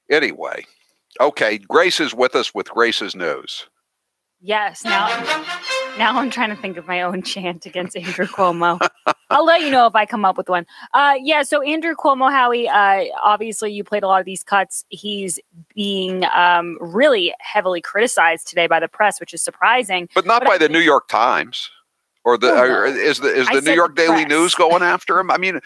Anyway, okay, Grace is with us with Grace's news. Yes, now I'm trying to think of my own chant against Andrew Cuomo. I'll let you know if I come up with one. So Andrew Cuomo, Howie, obviously you played a lot of these cuts. He's being really heavily criticized today by the press, which is surprising. But not by the New York Times. Or is the New York Daily News going after him? I mean,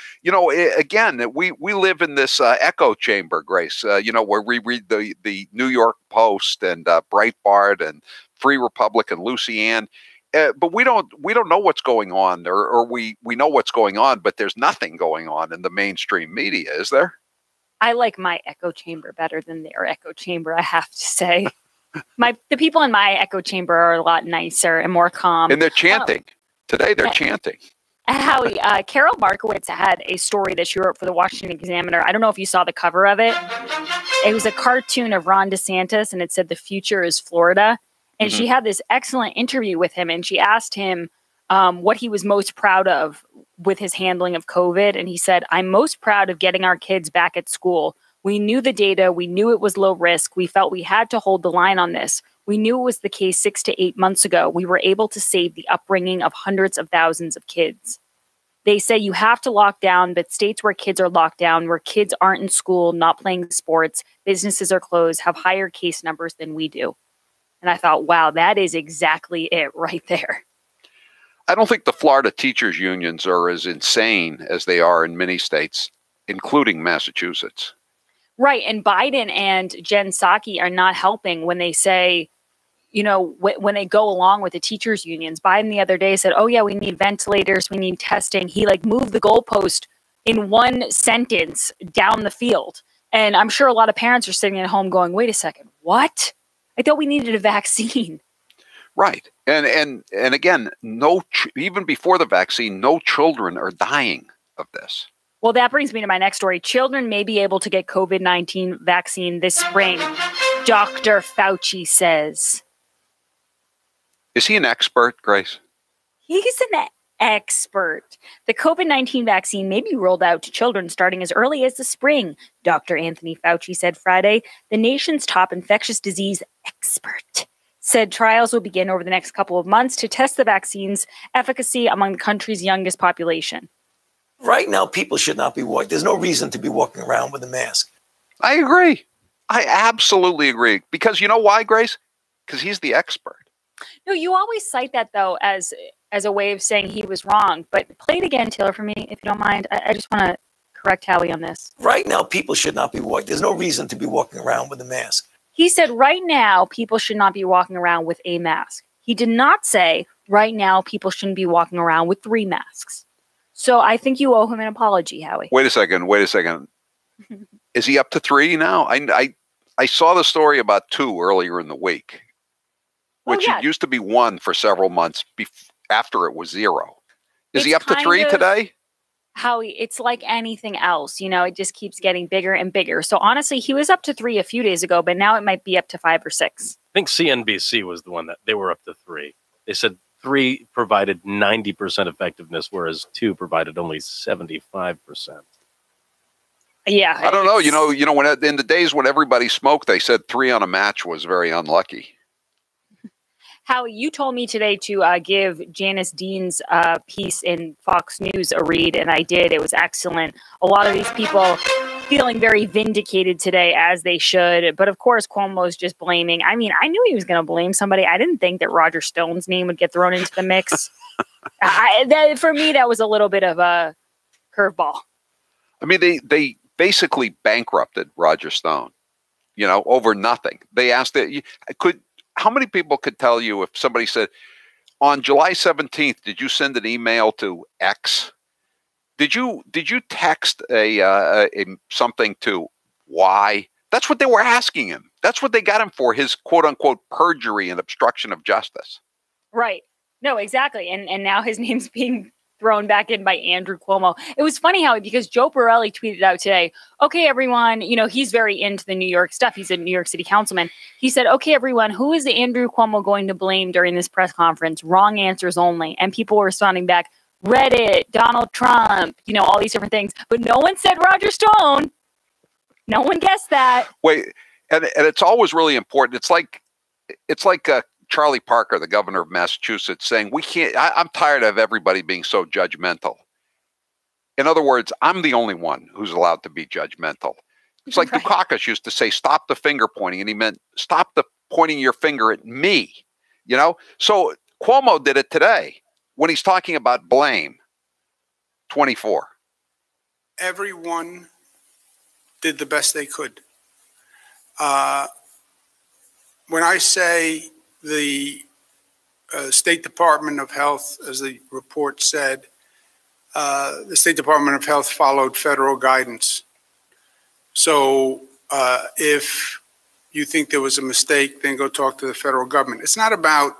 again, we live in this echo chamber, Grace. Where we read the New York Post and Breitbart and Free Republic and Lucy Ann, but we don't know what's going on, or we know what's going on, but there's nothing going on in the mainstream media, is there? I like my echo chamber better than their echo chamber, I have to say. The people in my echo chamber are a lot nicer and more calm, and they're chanting. Today, they're chanting. Howie, Carol Markowitz had a story that she wrote for the Washington Examiner. I don't know if you saw the cover of it. It was a cartoon of Ron DeSantis, and it said, "The future is Florida." And she had this excellent interview with him, and she asked him what he was most proud of with his handling of COVID. And he said, "I'm most proud of getting our kids back at school. We knew the data. We knew it was low risk. We felt we had to hold the line on this. We knew it was the case 6 to 8 months ago. We were able to save the upbringing of hundreds of thousands of kids." They say you have to lock down, but states where kids are locked down, where kids aren't in school, not playing sports, businesses are closed, have higher case numbers than we do. And I thought, wow, that is exactly it right there. I don't think the Florida teachers unions are as insane as they are in many states, including Massachusetts. Right. And Biden and Jen Psaki are not helping when they say, when they go along with the teachers unions. Biden the other day said, "Oh yeah, we need ventilators, we need testing." He moved the goalpost in one sentence down the field. And I'm sure a lot of parents are sitting at home going, "Wait a second, what? I thought we needed a vaccine." Right. And again, even before the vaccine, no children are dying of this. Well, that brings me to my next story. Children may be able to get COVID-19 vaccine this spring, Dr. Fauci says. Is he an expert, Grace? He's an expert. The COVID-19 vaccine may be rolled out to children starting as early as the spring, Dr. Anthony Fauci said Friday. The nation's top infectious disease expert said trials will begin over the next couple of months to test the vaccine's efficacy among the country's youngest population. Right now, people should not be walking. There's no reason to be walking around with a mask. I agree. I absolutely agree. Because you know why, Grace? Because he's the expert. No, you always cite that, though, as a way of saying he was wrong. But play it again, Taylor, for me, if you don't mind. I just want to correct Howie on this. Right now, people should not be walking. There's no reason to be walking around with a mask. He said right now, people should not be walking around with a mask. He did not say right now, people shouldn't be walking around with 3 masks. So I think you owe him an apology, Howie. Wait a second. Is he up to 3 now? I saw the story about 2 earlier in the week, which it used to be 1 for several months after it was 0. Is he up to 3 today? Howie, it's like anything else. It just keeps getting bigger and bigger. So honestly, he was up to 3 a few days ago, but now it might be up to 5 or 6. I think CNBC was the one that they were up to 3. They said 3 provided 90% effectiveness, whereas 2 provided only 75%. Yeah. I don't know. When in the days when everybody smoked, they said 3 on a match was very unlucky. Howie, you told me today to give Janice Dean's piece in Fox News a read, and I did. It was excellent. A lot of these people feeling very vindicated today, as they should. But of course, Cuomo's just blaming. I mean, I knew he was going to blame somebody. I didn't think that Roger Stone's name would get thrown into the mix. For me, that was a little bit of a curveball. I mean, they basically bankrupted Roger Stone, over nothing. They asked how many people could tell you if somebody said, on July 17th, did you send an email to X? Did you text something to Y? That's what they were asking him. That's what they got him for, his quote unquote perjury and obstruction of justice. Right. No, exactly. And now his name's being thrown back in by Andrew Cuomo. It was funny, Howie, because Joe Borelli tweeted out today, okay, everyone, he's very into the New York stuff. He's a New York City councilman. He said, okay, everyone, who is Andrew Cuomo going to blame during this press conference? Wrong answers only. And people were responding back, Reddit, Donald Trump, all these different things. But no one said Roger Stone. No one guessed that. Wait, and it's always really important. It's like Charlie Parker, the governor of Massachusetts, saying we can't. I'm tired of everybody being so judgmental. In other words, I'm the only one who's allowed to be judgmental. It's like Right. Dukakis used to say, "Stop the finger pointing," and he meant stop the pointing your finger at me. You know. So Cuomo did it today when he's talking about blame. 24. Everyone did the best they could. When I say the State Department of Health, as the report said, the State Department of Health followed federal guidance. So if you think there was a mistake, then go talk to the federal government. It's not about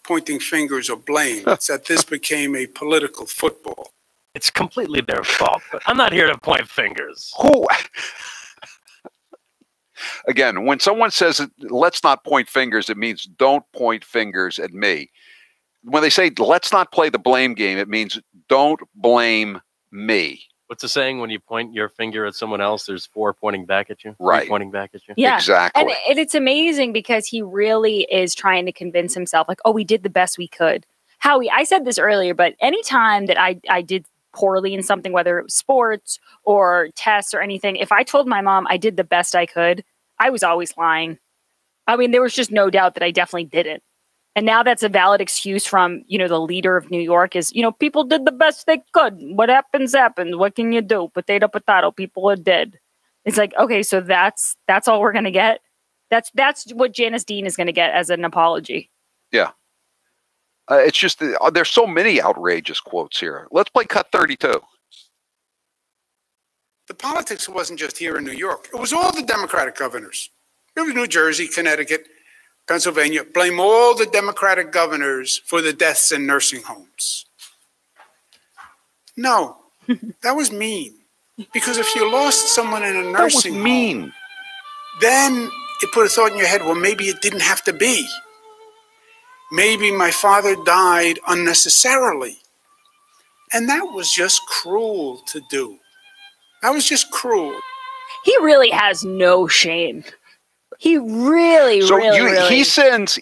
pointing fingers or blame. It's that this became a political football. It's completely their fault, but I'm not here to point fingers. Who? Again, when someone says, let's not point fingers, it means don't point fingers at me. When they say, let's not play the blame game, it means don't blame me. What's the saying? When you point your finger at someone else, there's 4 pointing back at you? Right. 3 pointing back at you? Yeah. Exactly. And it's amazing because he really is trying to convince himself, like, oh, we did the best we could. Howie, I said this earlier, but anytime that I did poorly in something, whether it was sports or tests or anything, if I told my mom I did the best I could, I was always lying. I mean, there was just no doubt that I definitely didn't. And now that's a valid excuse from, the leader of New York is, people did the best they could. What happens, happens. What can you do? Potato, potato. People are dead. It's like, okay, so that's all we're going to get. That's what Janice Dean is going to get as an apology. Yeah. It's just, there's so many outrageous quotes here. Let's play cut 32. The politics wasn't just here in New York. It was all the Democratic governors. It was New Jersey, Connecticut, Pennsylvania. Blame all the Democratic governors for the deaths in nursing homes. No, that was mean. Because if you lost someone in a nursing home, mean. Then it put a thought in your head, well, maybe it didn't have to be. Maybe my father died unnecessarily. And that was just cruel to do. That was just cruel. He really has no shame. He really, really. He sends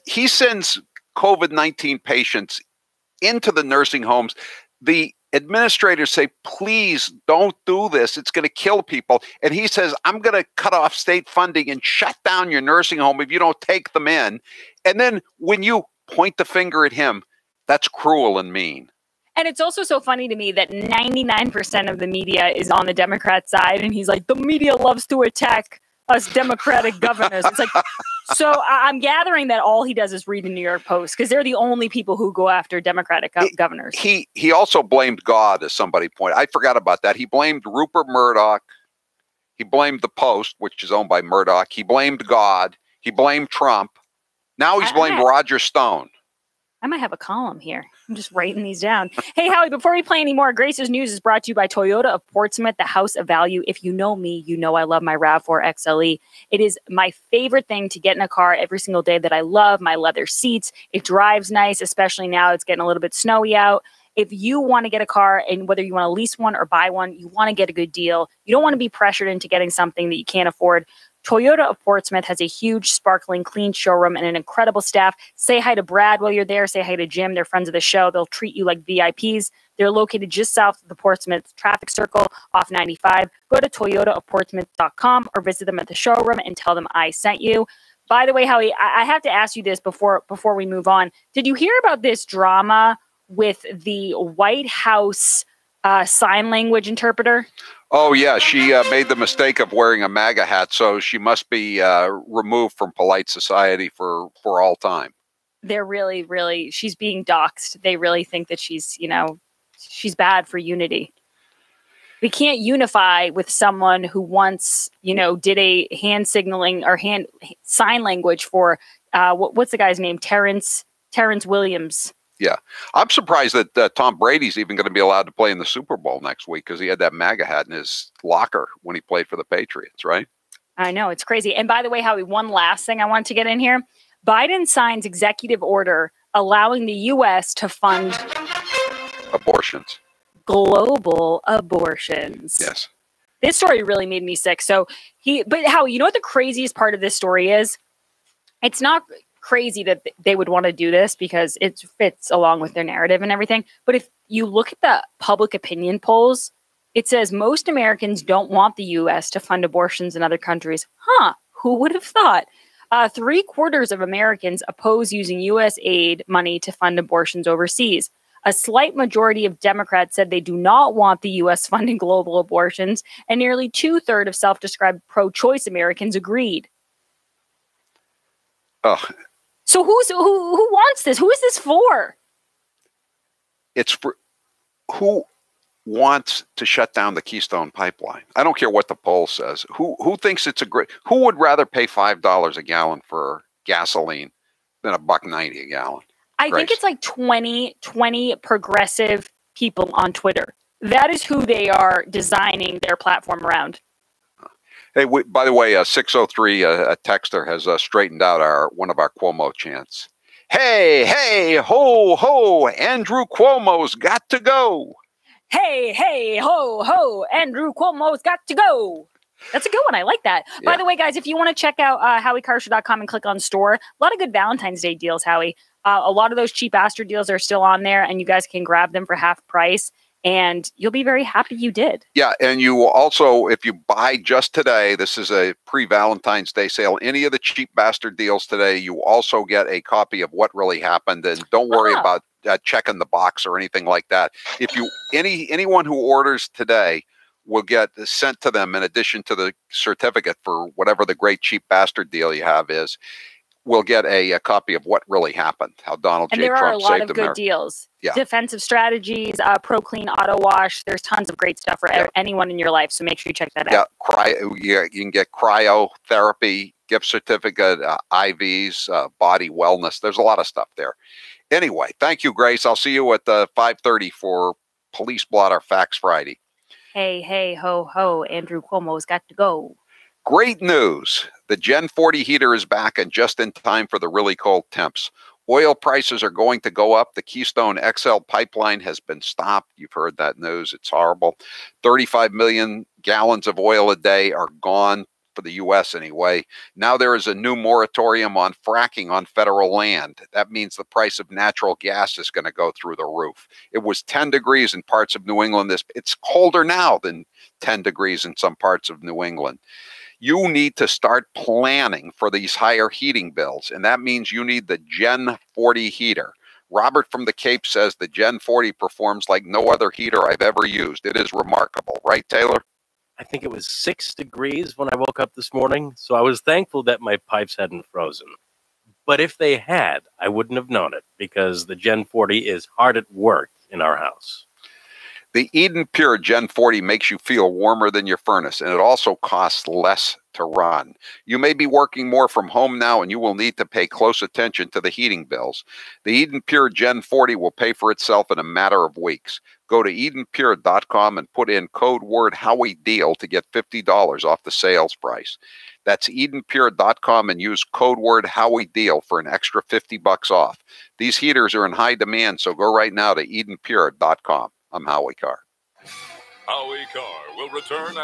COVID-19 patients into the nursing homes. The administrators say, please don't do this. It's going to kill people. And he says, I'm going to cut off state funding and shut down your nursing home if you don't take them in. And then when you point the finger at him, that's cruel and mean. And it's also so funny to me that 99% of the media is on the Democrat side. And he's like, the media loves to attack us Democratic governors. It's like, so I'm gathering that all he does is read the New York Post because they're the only people who go after Democratic governors. He also blamed God, as somebody pointed. I forgot about that. He blamed Rupert Murdoch. He blamed the Post, which is owned by Murdoch. He blamed God. He blamed Trump. Now he's blamed Roger Stone. I might have a column here. I'm just writing these down. Hey, Howie, before we play any more, Grace's News is brought to you by Toyota of Portsmouth, the house of value. If you know me, you know I love my RAV4 XLE. It is my favorite thing to get in a car every single day that I love. My leather seats. It drives nice, especially now it's getting a little bit snowy out. If you want to get a car, and whether you want to lease one or buy one, you want to get a good deal. You don't want to be pressured into getting something that you can't afford. Toyota of Portsmouth has a huge, sparkling, clean showroom and an incredible staff. Say hi to Brad while you're there. Say hi to Jim. They're friends of the show. They'll treat you like VIPs. They're located just south of the Portsmouth traffic circle off 95. Go to toyotaofportsmouth.com or visit them at the showroom and tell them I sent you. By the way, Howie, I have to ask you this before we move on. Did you hear about this drama with the White House sign language interpreter? Oh, yeah. She made the mistake of wearing a MAGA hat, so she must be removed from polite society for all time. They're really, she's being doxxed. They really think that she's bad for unity. We can't unify with someone who once, did a hand signaling or hand sign language for, what's the guy's name? Terrence Williams. Yeah. I'm surprised that Tom Brady's even going to be allowed to play in the Super Bowl next week because he had that MAGA hat in his locker when he played for the Patriots, right? I know. It's crazy. And by the way, Howie, one last thing I want to get in here. Biden signs executive order allowing the U.S. to fund abortions. Global abortions. Yes. This story really made me sick. But how, you know what the craziest part of this story is? It's not crazy that they would want to do this because it fits along with their narrative and everything. But if you look at the public opinion polls, it says most Americans don't want the U.S. to fund abortions in other countries. Who would have thought? 3/4 of Americans oppose using U.S. aid money to fund abortions overseas. A slight majority of Democrats said they do not want the U.S. funding global abortions, and nearly 2/3 of self-described pro-choice Americans agreed. Oh. So who wants this? Who is this for? It's for who wants to shut down the Keystone Pipeline. I don't care what the poll says. Who thinks it's who would rather pay $5 a gallon for gasoline than $1.90 a gallon? I think it's like 20 progressive people on Twitter. That is who they are designing their platform around. Hey, by the way, 603, a texter has straightened out one of our Cuomo chants. Hey, ho, ho, Andrew Cuomo's got to go. Hey, ho, ho, Andrew Cuomo's got to go. That's a good one. I like that. Yeah. By the way, guys, if you want to check out HowieCarrshow.com and click on store, a lot of good Valentine's Day deals, Howie. A lot of those cheap bastard deals are still on there, and you guys can grab them for half price, and you'll be very happy you did. Yeah, and you will also, if you buy just today, this is a pre-Valentine's Day sale, any of the cheap bastard deals today, you also get a copy of What Really Happened, and don't worry about checking the box or anything like that. If you anyone who orders today will get sent to them, in addition to the certificate for whatever the great cheap bastard deal you have is, we'll get a copy of What Really Happened, how Donald J. Trump saved America. And there are a lot of good deals. Yeah. Defensive strategies, Pro Clean Auto Wash. There's tons of great stuff for anyone in your life, so make sure you check that out. You can get cryotherapy, gift certificate, IVs, body wellness. There's a lot of stuff there. Anyway, thank you, Grace. I'll see you at 5:30 for Police Blotter Facts Friday. Hey, ho, ho, Andrew Cuomo's got to go. Great news. The Gen 40 heater is back and just in time for the really cold temps. Oil prices are going to go up. The Keystone XL pipeline has been stopped. You've heard that news. It's horrible. 35 million gallons of oil a day are gone for the U.S. anyway. Now there is a new moratorium on fracking on federal land. That means the price of natural gas is going to go through the roof. It was 10 degrees in parts of New England. It's colder now than 10 degrees in some parts of New England. You need to start planning for these higher heating bills, and that means you need the Gen 40 heater. Robert from the Cape says the Gen 40 performs like no other heater I've ever used. It is remarkable. Right, Taylor? I think it was 6 degrees when I woke up this morning, so I was thankful that my pipes hadn't frozen. But if they had, I wouldn't have known it, because the Gen 40 is hard at work in our house. The Eden Pure Gen 40 makes you feel warmer than your furnace, and it also costs less to run. You may be working more from home now, and you will need to pay close attention to the heating bills. The Eden Pure Gen 40 will pay for itself in a matter of weeks. Go to EdenPure.com and put in code word HowieDeal to get $50 off the sales price. That's EdenPure.com and use code word HowieDeal for an extra $50 off. These heaters are in high demand, so go right now to EdenPure.com. I'm Howie Carr. Howie Carr will return after